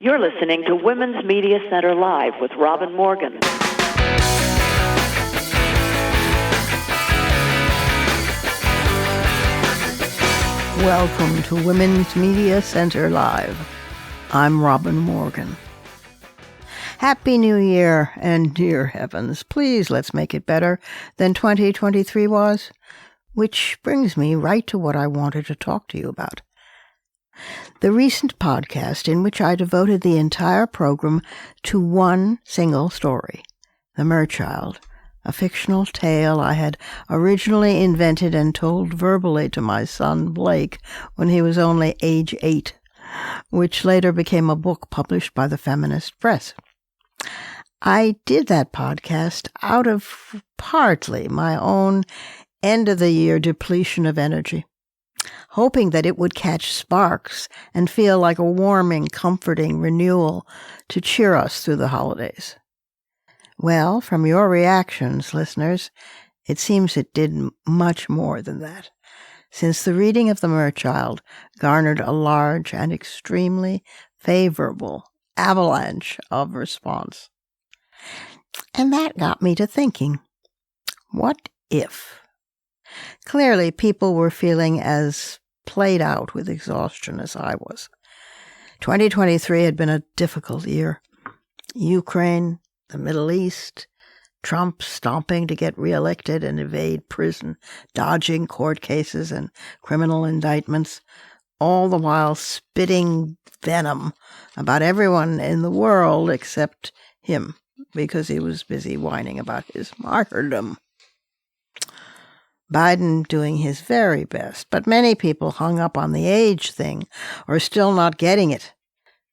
You're listening to Women's Media Center Live with Robin Morgan. Welcome to Women's Media Center Live. I'm Robin Morgan. Happy New Year, and dear heavens, please let's make it better than 2023 was. Which brings me right to what I wanted to talk to you about. The recent podcast in which I devoted the entire program to one single story, The Merchild, a fictional tale I had originally invented and told verbally to my son Blake when he was only age 8, which later became a book published by the feminist press. I did that podcast out of partly my own end-of-the-year depletion of energy, hoping that it would catch sparks and feel like a warming, comforting renewal to cheer us through the holidays. Well, from your reactions, listeners, it seems it did much more than that, since the reading of The Merchild garnered a large and extremely favorable avalanche of response. And that got me to thinking, what if? Clearly, people were feeling as played out with exhaustion as I was. 2023 had been a difficult year. Ukraine, the Middle East, Trump stomping to get reelected and evade prison, dodging court cases and criminal indictments, all the while spitting venom about everyone in the world except him, because he was busy whining about his martyrdom. Biden doing his very best, but many people hung up on the age thing or still not getting it.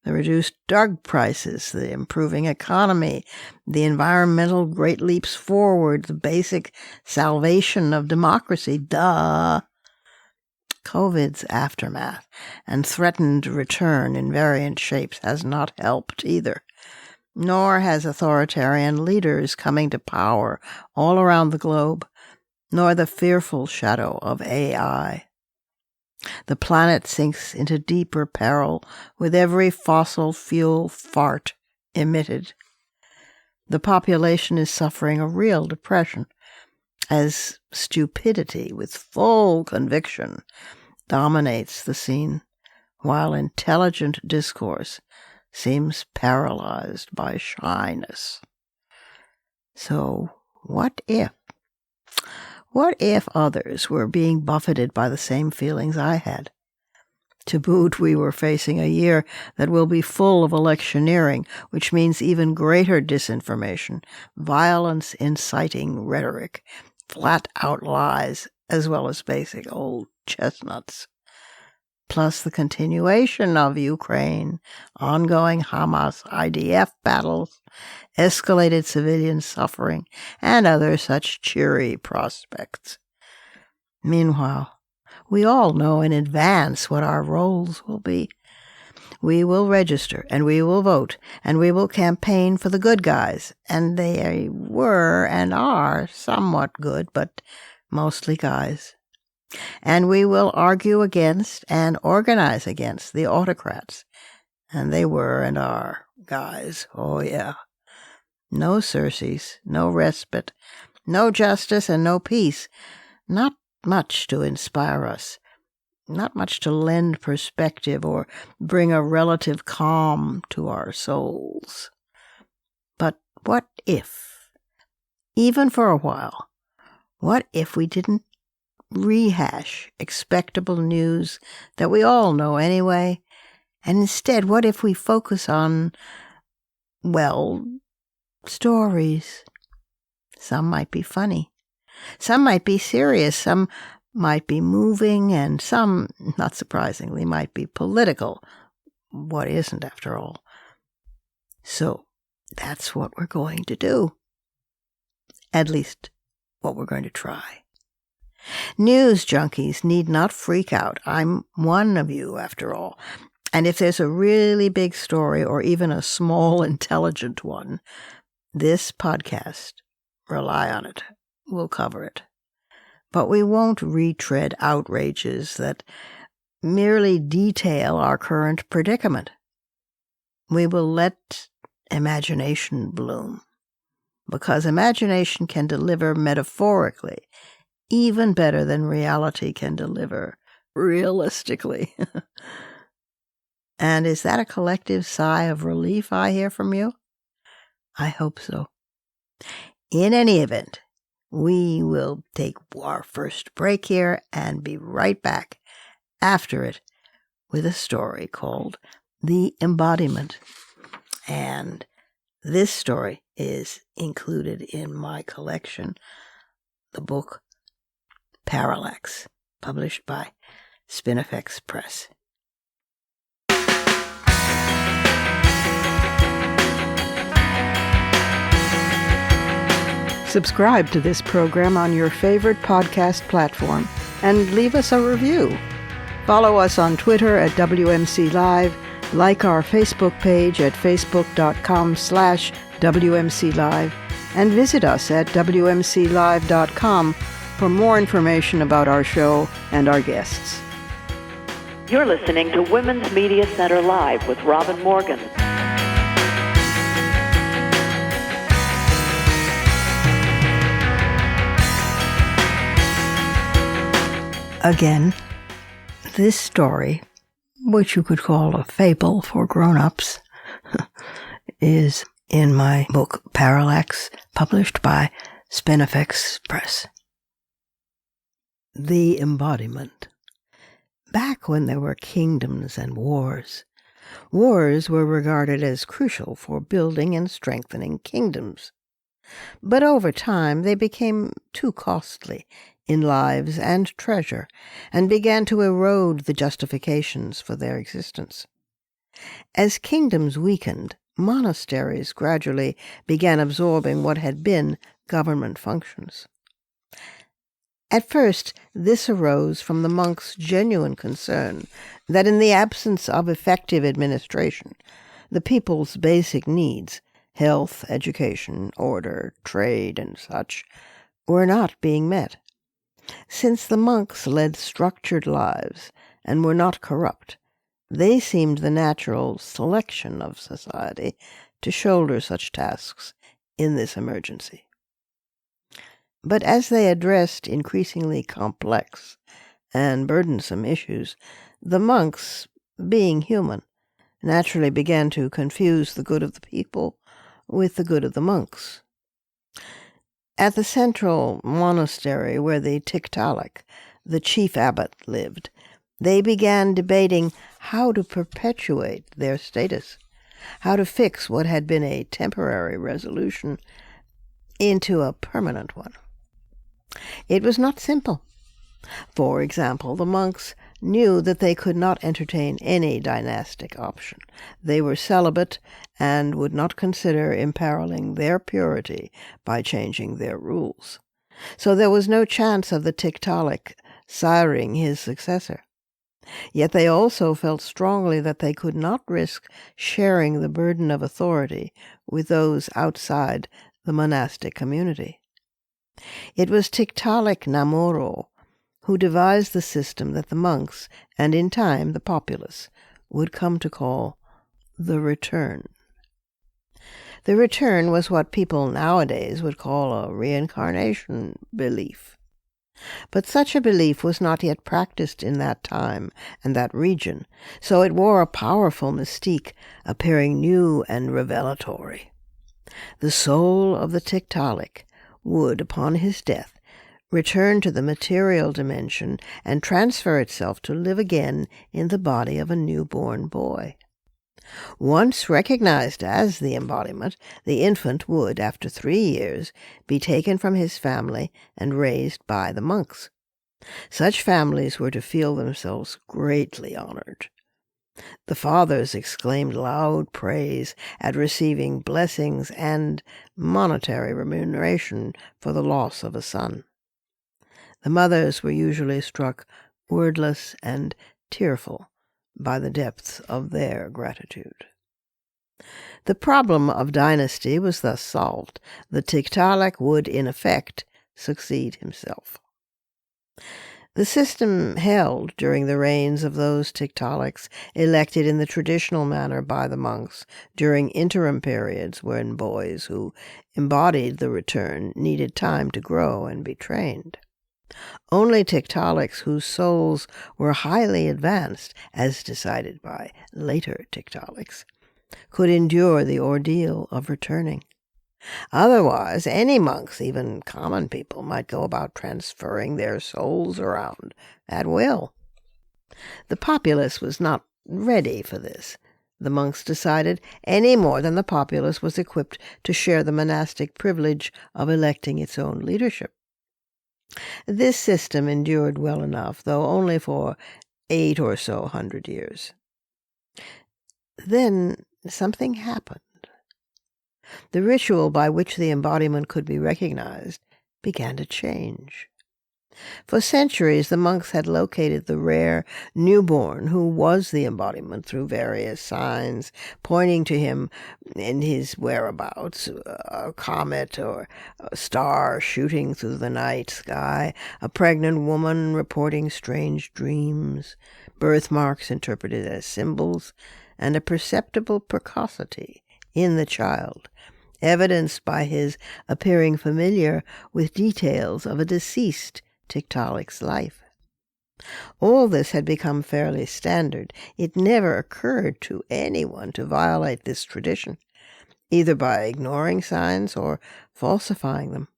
The reduced drug prices, the improving economy, the environmental great leaps forward, the basic salvation of democracy, duh. COVID's aftermath and threatened return in variant shapes has not helped either, nor has authoritarian leaders coming to power all around the globe, nor the fearful shadow of AI. The planet sinks into deeper peril with every fossil fuel fart emitted. The population is suffering a real depression as stupidity with full conviction dominates the scene, while intelligent discourse seems paralyzed by shyness. So, what if? What if others were being buffeted by the same feelings I had? To boot, we were facing a year that will be full of electioneering, which means even greater disinformation, violence-inciting rhetoric, flat-out lies, as well as basic old chestnuts. Plus the continuation of Ukraine, ongoing Hamas-IDF battles, escalated civilian suffering, and other such cheery prospects. Meanwhile, we all know in advance what our roles will be. We will register, and we will vote, and we will campaign for the good guys, and they were and are somewhat good, but mostly guys. And we will argue against and organize against the autocrats, and they were and are guys, oh yeah. No Circes, no respite, no justice, and no peace. Not much to inspire us, not much to lend perspective or bring a relative calm to our souls. But what if, even for a while, what if we didn't rehash expectable news that we all know anyway, and instead, what if we focus on, well, stories? Some might be funny, some might be serious, some might be moving, and some, not surprisingly, might be political. What isn't, after all? So, that's what we're going to do. At least, what we're going to try. News junkies need not freak out. I'm one of you, after all. And if there's a really big story, or even a small, intelligent one, this podcast, rely on it, will cover it. But we won't retread outrages that merely detail our current predicament. We will let imagination bloom, because imagination can deliver metaphorically even better than reality can deliver realistically. And is that a collective sigh of relief I hear from you? I hope so. In any event, we will take our first break here and be right back after it with a story called The Embodiment. And this story is included in my collection, the book Parallax, published by Spinifex Press. Subscribe to this program on your favorite podcast platform and leave us a review. Follow us on Twitter at WMC Live, like our Facebook page at facebook.com/WMC Live, and visit us at WMCLive.com for more information about our show and our guests. You're listening to Women's Media Center Live with Robin Morgan. Again, this story, which you could call a fable for grown-ups, is in my book Parallax, published by Spinifex Press. The Embodiment. Back when there were kingdoms and wars, wars were regarded as crucial for building and strengthening kingdoms. But over time they became too costly in lives and treasure, and began to erode the justifications for their existence. As kingdoms weakened, monasteries gradually began absorbing what had been government functions. At first, this arose from the monks' genuine concern that in the absence of effective administration, the people's basic needs, health, education, order, trade, and such, were not being met. Since the monks led structured lives and were not corrupt, they seemed the natural selection of society to shoulder such tasks in this emergency. But as they addressed increasingly complex and burdensome issues, the monks, being human, naturally began to confuse the good of the people with the good of the monks. At the central monastery where the Tiktaalik, the chief abbot, lived, they began debating how to perpetuate their status, how to fix what had been a temporary resolution into a permanent one. It was not simple. For example, the monks knew that they could not entertain any dynastic option. They were celibate and would not consider imperiling their purity by changing their rules. So there was no chance of the Tiktaalik siring his successor. Yet they also felt strongly that they could not risk sharing the burden of authority with those outside the monastic community. It was Tiktaalik Namoro who devised the system that the monks, and in time the populace, would come to call the return. The return was what people nowadays would call a reincarnation belief. But such a belief was not yet practiced in that time and that region, so it wore a powerful mystique, appearing new and revelatory. The soul of the Tiktaalik would, upon his death, return to the material dimension and transfer itself to live again in the body of a newborn boy. Once recognized as the embodiment, the infant would, after 3 years, be taken from his family and raised by the monks. Such families were to feel themselves greatly honored. The fathers exclaimed loud praise at receiving blessings and monetary remuneration for the loss of a son. The mothers were usually struck wordless and tearful by the depths of their gratitude. The problem of dynasty was thus solved. The Tiktaalik would, in effect, succeed himself. The system held during the reigns of those Tiktaaliks elected in the traditional manner by the monks during interim periods when boys who embodied the return needed time to grow and be trained. Only Tiktaaliks whose souls were highly advanced, as decided by later Tiktaaliks, could endure the ordeal of returning. Otherwise, any monks, even common people, might go about transferring their souls around at will. The populace was not ready for this, the monks decided, any more than the populace was equipped to share the monastic privilege of electing its own leadership. This system endured well enough, though only for 800 or so years. Then something happened. The ritual by which the embodiment could be recognized began to change. For centuries, the monks had located the rare newborn who was the embodiment through various signs, pointing to him in his whereabouts, a comet or a star shooting through the night sky, a pregnant woman reporting strange dreams, birthmarks interpreted as symbols, and a perceptible precocity in the child, evidenced by his appearing familiar with details of a deceased Tiktaalik's life. All this had become fairly standard. It never occurred to anyone to violate this tradition, either by ignoring signs or falsifying them.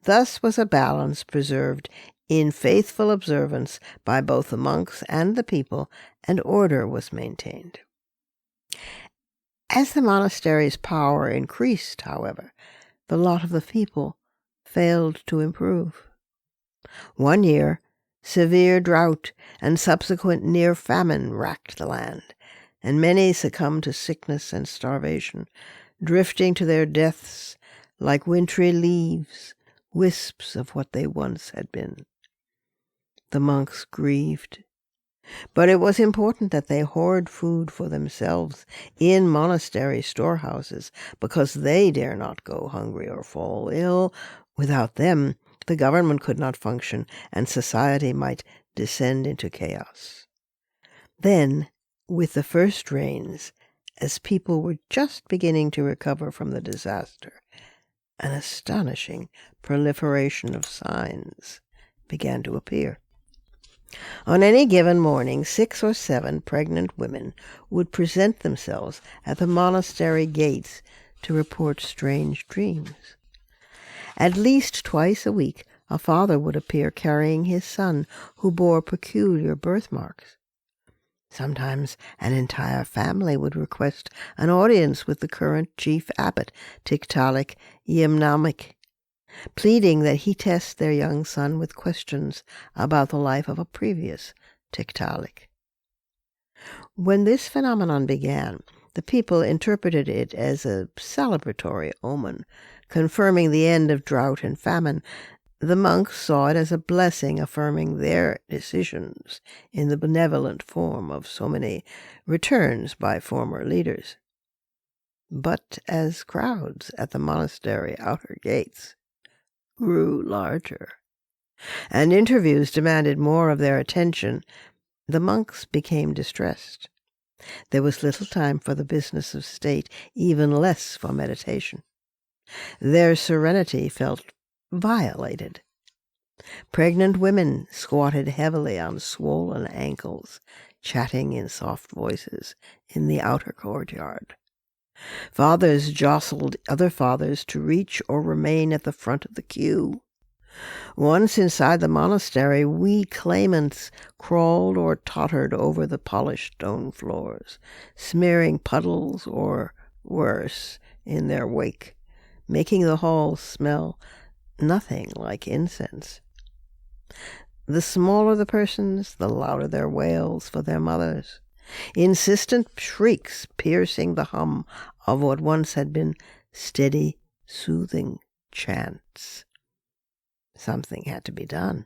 Thus was a balance preserved in faithful observance by both the monks and the people, and order was maintained. As the monastery's power increased, however, the lot of the people failed to improve. One year, severe drought and subsequent near famine racked the land, and many succumbed to sickness and starvation, drifting to their deaths like wintry leaves, wisps of what they once had been. The monks grieved. But it was important that they hoard food for themselves in monastery storehouses, because they dare not go hungry or fall ill. Without them, the government could not function, and society might descend into chaos. Then, with the first rains, as people were just beginning to recover from the disaster, an astonishing proliferation of signs began to appear. On any given morning, 6 or 7 pregnant women would present themselves at the monastery gates to report strange dreams. At least twice a week, a father would appear carrying his son, who bore peculiar birthmarks. Sometimes an entire family would request an audience with the current chief abbot, Tiktaalik Yemnamik, pleading that he test their young son with questions about the life of a previous Tiktaalik. When this phenomenon began, the people interpreted it as a celebratory omen, confirming the end of drought and famine. The monks saw it as a blessing, affirming their decisions in the benevolent form of so many returns by former leaders. But as crowds at the monastery outer gates grew larger, and interviews demanded more of their attention, the monks became distressed. There was little time for the business of state, even less for meditation. Their serenity felt violated. Pregnant women squatted heavily on swollen ankles, chatting in soft voices in the outer courtyard. Fathers jostled other fathers to reach or remain at the front of the queue. Once inside the monastery, wee claimants crawled or tottered over the polished stone floors, smearing puddles or worse in their wake, making the hall smell nothing like incense. The smaller the persons, the louder their wails for their mothers, insistent shrieks piercing the hum of what once had been steady, soothing chants. Something had to be done.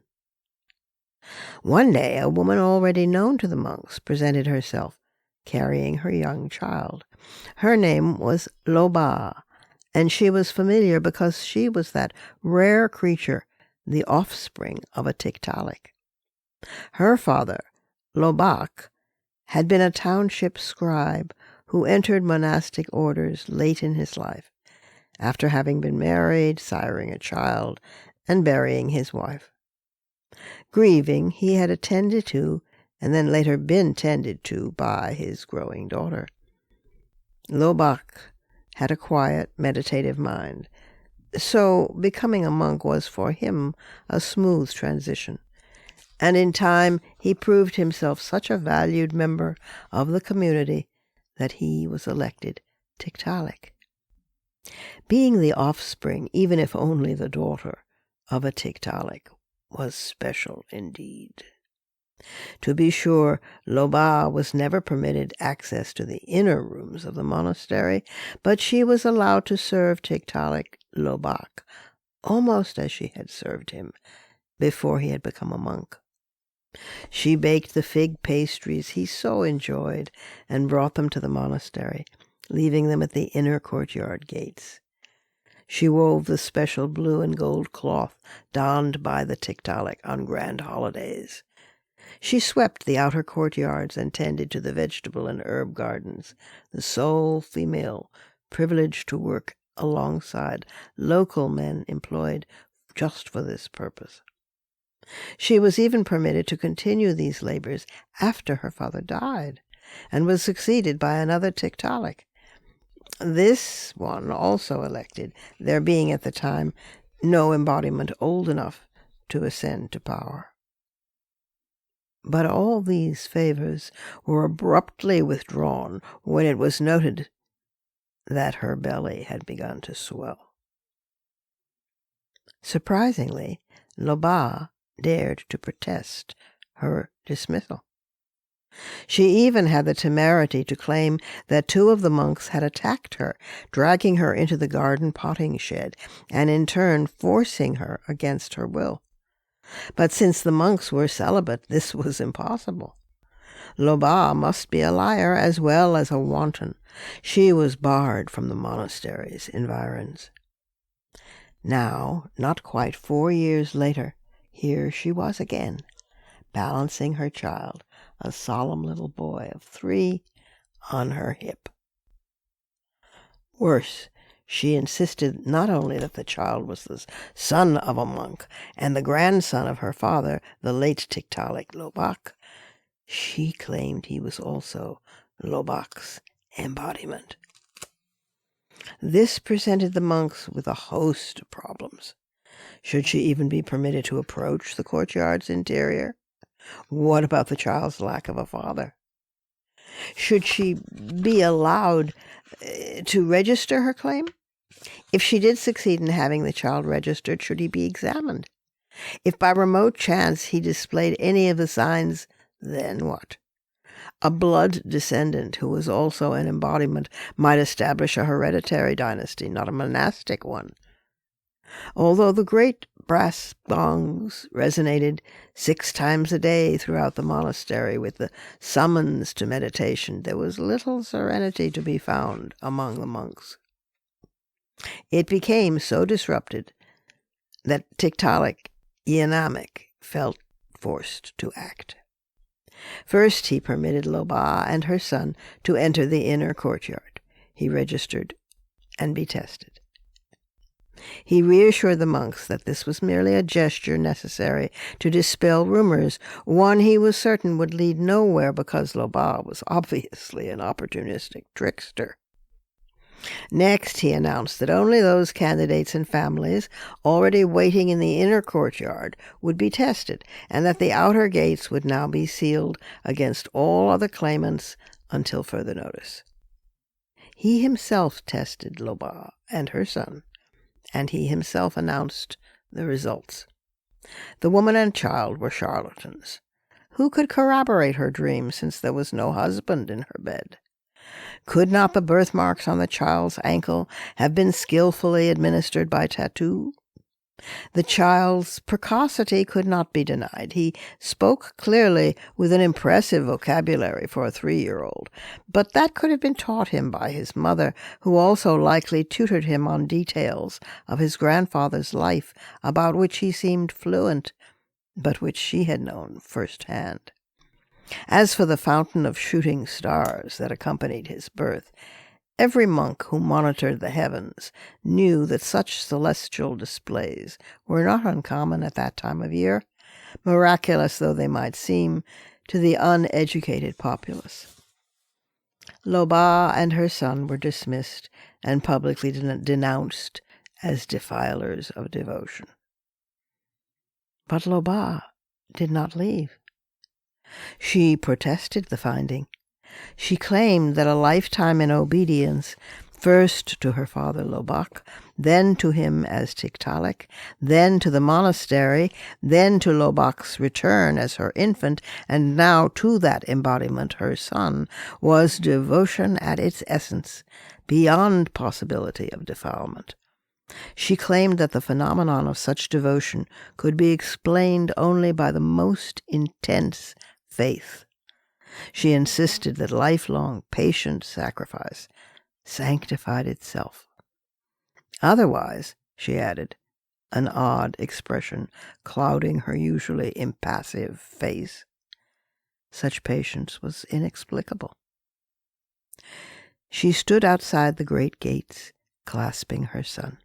One day, a woman already known to the monks presented herself, carrying her young child. Her name was Loba, and she was familiar because she was that rare creature, the offspring of a Tiktaalik. Her father, Lobach, had been a township scribe who entered monastic orders late in his life, after having been married, siring a child, and burying his wife. Grieving, he had attended to, and then later been tended to, by his growing daughter. Lobach had a quiet, meditative mind, so becoming a monk was for him a smooth transition, and in time he proved himself such a valued member of the community that he was elected Tiktaalik. Being the offspring, even if only the daughter, of a Tiktaalik was special indeed. To be sure, Lobah was never permitted access to the inner rooms of the monastery, but she was allowed to serve Tiktaalik Lobach, almost as she had served him before he had become a monk. She baked the fig pastries he so enjoyed and brought them to the monastery, leaving them at the inner courtyard gates. She wove the special blue and gold cloth donned by the Tiktaalik on grand holidays. She swept the outer courtyards and tended to the vegetable and herb gardens, the sole female privileged to work alongside local men employed just for this purpose. She was even permitted to continue these labors after her father died, and was succeeded by another Tiktaalik. This one also elected, there being at the time no embodiment old enough to ascend to power. But all these favors were abruptly withdrawn when it was noted that her belly had begun to swell. Surprisingly, Lobah dared to protest her dismissal. She even had the temerity to claim that 2 of the monks had attacked her, dragging her into the garden potting shed, and in turn forcing her against her will. But since the monks were celibate, this was impossible. Lobah must be a liar as well as a wanton. She was barred from the monastery's environs. Now, not quite 4 years later, here she was again, balancing her child, a solemn little boy of 3, on her hip. Worse, she insisted not only that the child was the son of a monk and the grandson of her father, the late Tiktaalik Lobach, she claimed he was also Lobach's embodiment. This presented the monks with a host of problems. Should she even be permitted to approach the courtyard's interior? What about the child's lack of a father? Should she be allowed to register her claim? If she did succeed in having the child registered, should he be examined? If by remote chance he displayed any of the signs, then what? A blood descendant who was also an embodiment might establish a hereditary dynasty, not a monastic one. Although the great brass gongs resonated 6 times a day throughout the monastery with the summons to meditation, there was little serenity to be found among the monks. It became so disrupted that Tiktaalik Yianamic felt forced to act. First, he permitted Lobah and her son to enter the inner courtyard. He registered and be tested. He reassured the monks that this was merely a gesture necessary to dispel rumors, one he was certain would lead nowhere because Lobah was obviously an opportunistic trickster. Next, he announced that only those candidates and families already waiting in the inner courtyard would be tested, and that the outer gates would now be sealed against all other claimants until further notice. He himself tested Lobah and her son, and he himself announced the results. The woman and child were charlatans. Who could corroborate her dream, since there was no husband in her bed? Could not the birthmarks on the child's ankle have been skillfully administered by tattoo? The child's precocity could not be denied. He spoke clearly with an impressive vocabulary for a 3-year-old, but that could have been taught him by his mother, who also likely tutored him on details of his grandfather's life, about which he seemed fluent. but which she had known firsthand. As for the fountain of shooting stars that accompanied his birth, every monk who monitored the heavens knew that such celestial displays were not uncommon at that time of year, miraculous though they might seem to the uneducated populace. Loba and her son were dismissed and publicly denounced as defilers of devotion. But Loba did not leave. She protested the finding. She claimed that a lifetime in obedience, first to her father Lobak, then to him as Tiktaalik, then to the monastery, then to Lobak's return as her infant, and now to that embodiment, her son, was devotion at its essence, beyond possibility of defilement. She claimed that the phenomenon of such devotion could be explained only by the most intense faith. She insisted that lifelong, patient sacrifice sanctified itself. Otherwise, she added, an odd expression clouding her usually impassive face, such patience was inexplicable. She stood outside the great gates, clasping her son.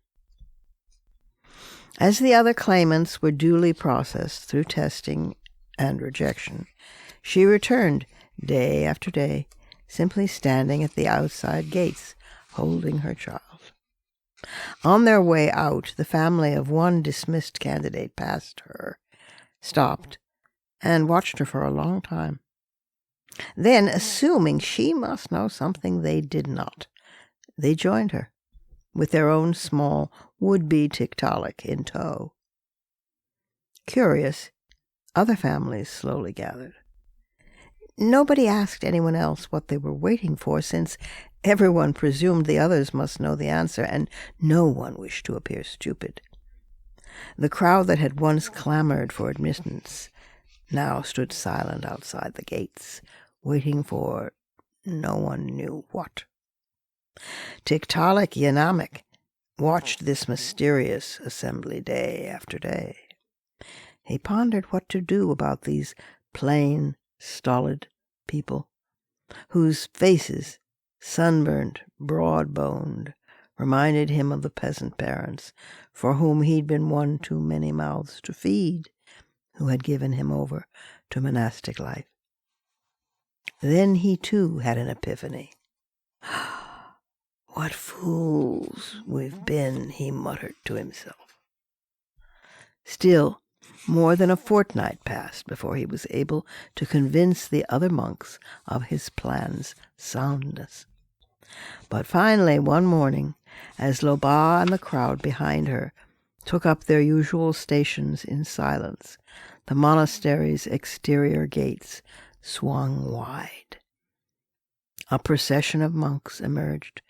As the other claimants were duly processed through testing and rejection, she returned day after day, simply standing at the outside gates, holding her child. On their way out, the family of one dismissed candidate passed her, stopped, and watched her for a long time. Then, assuming she must know something they did not, they joined her, with their own small would-be Tiktaalik in tow. Curious, other families slowly gathered. Nobody asked anyone else what they were waiting for, since everyone presumed the others must know the answer, and no one wished to appear stupid. The crowd that had once clamored for admittance now stood silent outside the gates, waiting for no one knew what. Tiktaalik Yanamik watched this mysterious assembly day after day. He pondered what to do about these plain, stolid people, whose faces, sunburned, broad-boned, reminded him of the peasant parents for whom he'd been one too many mouths to feed, who had given him over to monastic life. Then he too had an epiphany. "What fools we've been," he muttered to himself. Still, more than a fortnight passed before he was able to convince the other monks of his plan's soundness. But finally, one morning, as Loba and the crowd behind her took up their usual stations in silence, the monastery's exterior gates swung wide. A procession of monks emerged,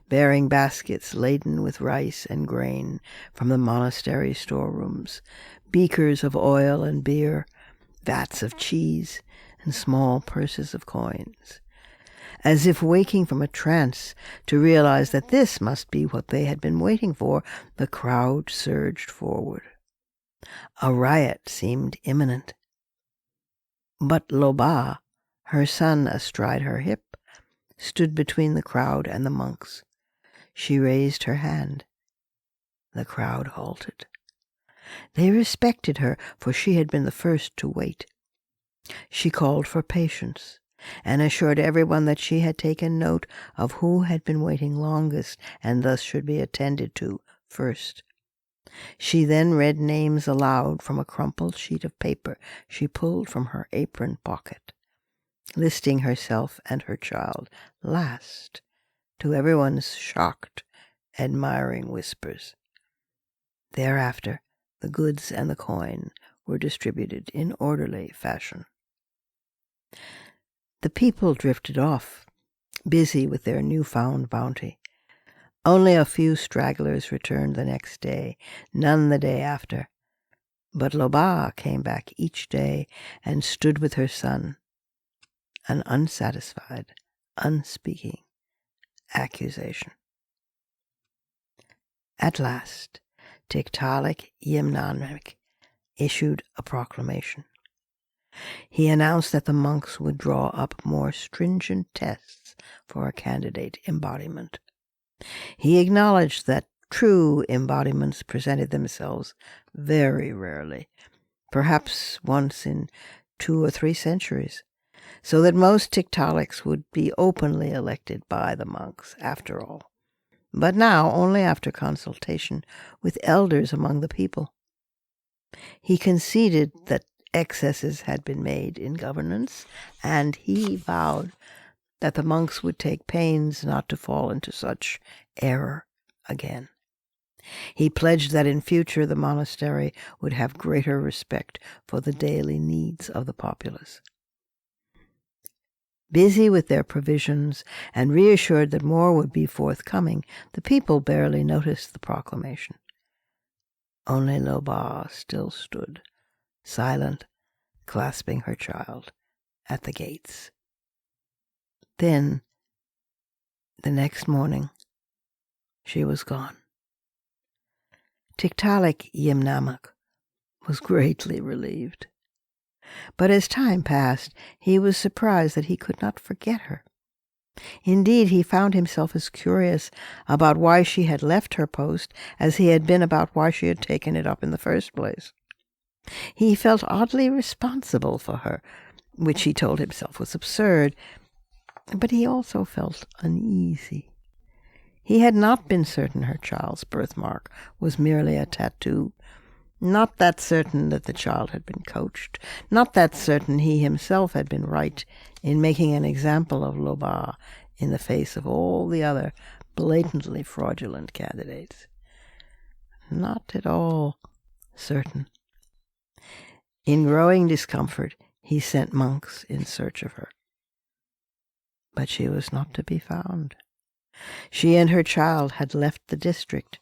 bearing baskets laden with rice and grain from the monastery storerooms, beakers of oil and beer, vats of cheese, and small purses of coins. As if waking from a trance to realize that this must be what they had been waiting for, the crowd surged forward. A riot seemed imminent. But Loba, her son astride her hip, stood between the crowd and the monks. She raised her hand. The crowd halted. They respected her, for she had been the first to wait. She called for patience, and assured everyone that she had taken note of who had been waiting longest, and thus should be attended to first. She then read names aloud from a crumpled sheet of paper she pulled from her apron pocket, listing herself and her child last, to everyone's shocked, admiring whispers. Thereafter, the goods and the coin were distributed in orderly fashion. The people drifted off, busy with their newfound bounty. Only a few stragglers returned the next day, none the day after. But Loba came back each day and stood with her son, an unsatisfied, unspeaking accusation. At last, Tiktaalik Yemnanmik issued a proclamation. He announced that the monks would draw up more stringent tests for a candidate embodiment. He acknowledged that true embodiments presented themselves very rarely, perhaps once in 2 or 3 centuries, so that most Tiktaaliks would be openly elected by the monks, after all, but now only after consultation with elders among the people. He conceded that excesses had been made in governance, and he vowed that the monks would take pains not to fall into such error again. He pledged that in future the monastery would have greater respect for the daily needs of the populace. Busy with their provisions and reassured that more would be forthcoming, the people barely noticed the proclamation. Only Loba still stood, silent, clasping her child, at the gates. Then, the next morning, she was gone. Tiktaalik Yimnamak was greatly relieved. But as time passed, he was surprised that he could not forget her. Indeed, he found himself as curious about why she had left her post as he had been about why she had taken it up in the first place. He felt oddly responsible for her, which he told himself was absurd, but he also felt uneasy. He had not been certain her child's birthmark was merely a tattoo, not that certain that the child had been coached, not that certain he himself had been right in making an example of Loba in the face of all the other blatantly fraudulent candidates. Not at all certain. In growing discomfort, he sent monks in search of her. But she was not to be found. She and her child had left the district.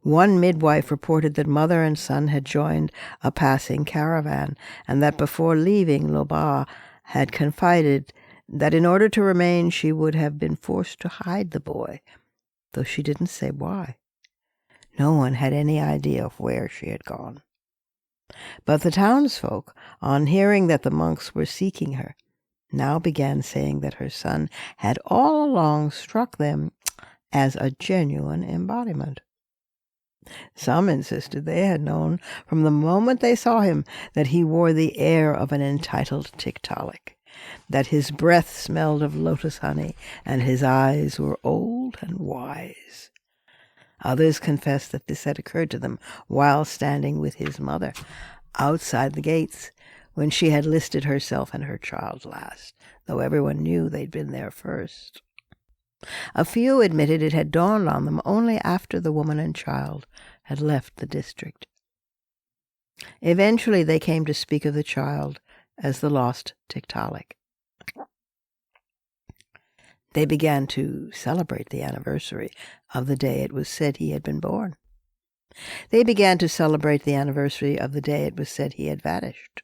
One midwife reported that mother and son had joined a passing caravan, and that before leaving, Loba had confided that in order to remain she would have been forced to hide the boy, though she didn't say why. No one had any idea of where she had gone. But the townsfolk, on hearing that the monks were seeking her, now began saying that her son had all along struck them as a genuine embodiment. Some insisted they had known from the moment they saw him that he wore the air of an entitled Tiktaalik, that his breath smelled of lotus honey, and his eyes were old and wise. Others confessed that this had occurred to them while standing with his mother outside the gates, when she had listed herself and her child last, though everyone knew they'd been there first. A few admitted it had dawned on them only after the woman and child had left the district. Eventually they came to speak of the child as the lost Tiktaalik. They began to celebrate the anniversary of the day it was said he had been born. They began to celebrate the anniversary of the day it was said he had vanished.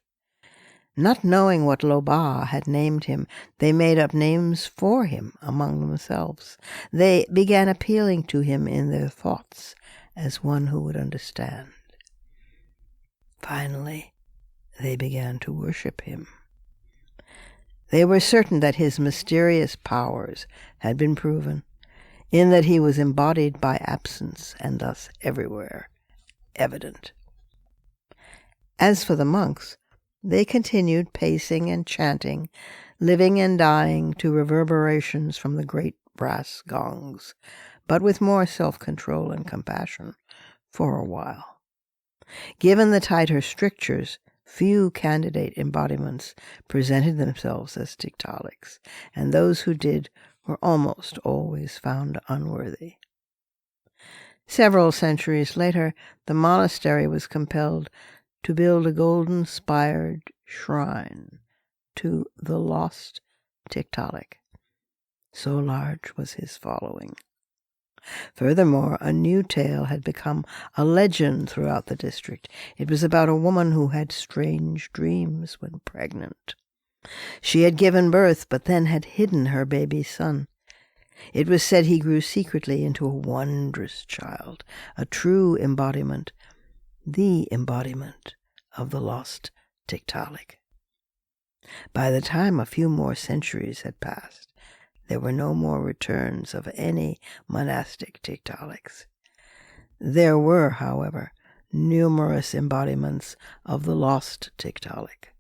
Not knowing what Loba had named him, they made up names for him among themselves. They began appealing to him in their thoughts as one who would understand. Finally, they began to worship him. They were certain that his mysterious powers had been proven, in that he was embodied by absence and thus everywhere evident. As for the monks, they continued pacing and chanting, living and dying to reverberations from the great brass gongs, but with more self-control and compassion for a while. Given the tighter strictures, few candidate embodiments presented themselves as Tiktaaliks, and those who did were almost always found unworthy. Several centuries later, the monastery was compelled to build a golden-spired shrine to the lost Tiktaalik. So large was his following. Furthermore, a new tale had become a legend throughout the district. It was about a woman who had strange dreams when pregnant. She had given birth, but then had hidden her baby son. It was said he grew secretly into a wondrous child, a true embodiment, the embodiment of the lost Tiktaalik. By the time a few more centuries had passed, there were no more returns of any monastic Tiktaaliks. There were, however, numerous embodiments of the lost Tiktaalik,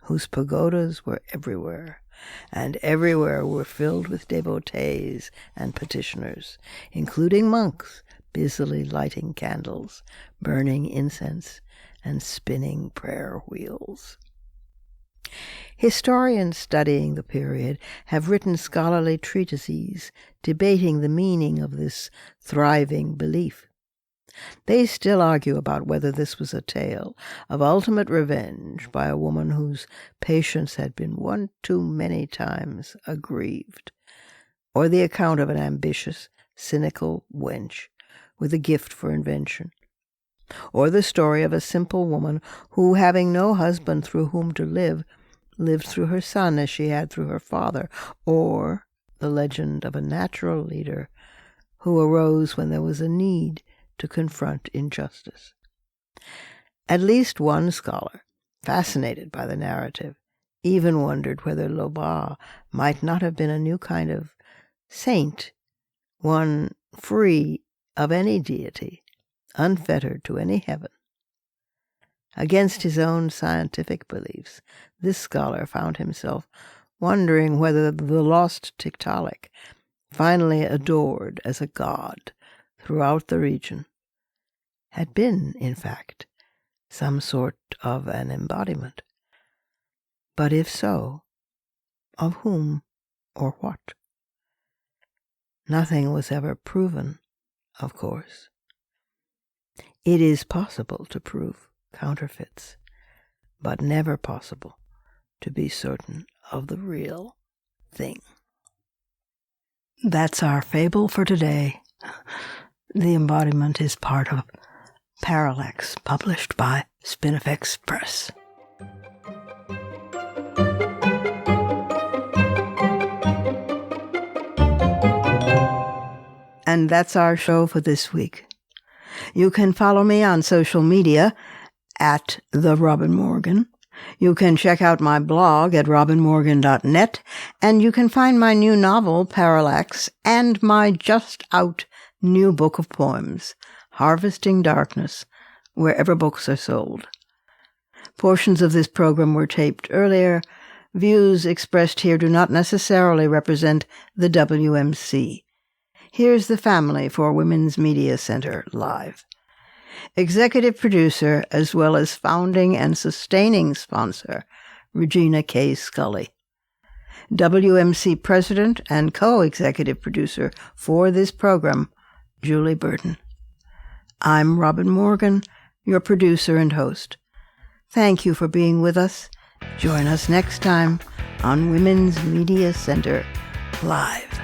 whose pagodas were everywhere, and everywhere were filled with devotees and petitioners, including monks busily lighting candles, burning incense, and spinning prayer wheels. Historians studying the period have written scholarly treatises debating the meaning of this thriving belief. They still argue about whether this was a tale of ultimate revenge by a woman whose patience had been one too many times aggrieved, or the account of an ambitious, cynical wench with a gift for invention, or the story of a simple woman who, having no husband through whom to live, lived through her son as she had through her father, or the legend of a natural leader who arose when there was a need to confront injustice. At least one scholar, fascinated by the narrative, even wondered whether Loba might not have been a new kind of saint, one free of any deity, unfettered to any heaven. Against his own scientific beliefs, this scholar found himself wondering whether the lost Tiktaalik, finally adored as a god throughout the region, had been, in fact, some sort of an embodiment. But if so, of whom or what? Nothing was ever proven, of course. It is possible to prove counterfeits, but never possible to be certain of the real thing. That's our fable for today. The embodiment is part of Parallax, published by Spinifex Press. And that's our show for this week. You can follow me on social media at The Robin Morgan. You can check out my blog at robinmorgan.net, and you can find my new novel, Parallax, and my just-out new book of poems, Harvesting Darkness, wherever books are sold. Portions of this program were taped earlier. Views expressed here do not necessarily represent the WMC. Here's the family for Women's Media Center Live. Executive producer, as well as founding and sustaining sponsor, Regina K. Scully. WMC president and co-executive producer for this program, Julie Burton. I'm Robin Morgan, your producer and host. Thank you for being with us. Join us next time on Women's Media Center Live.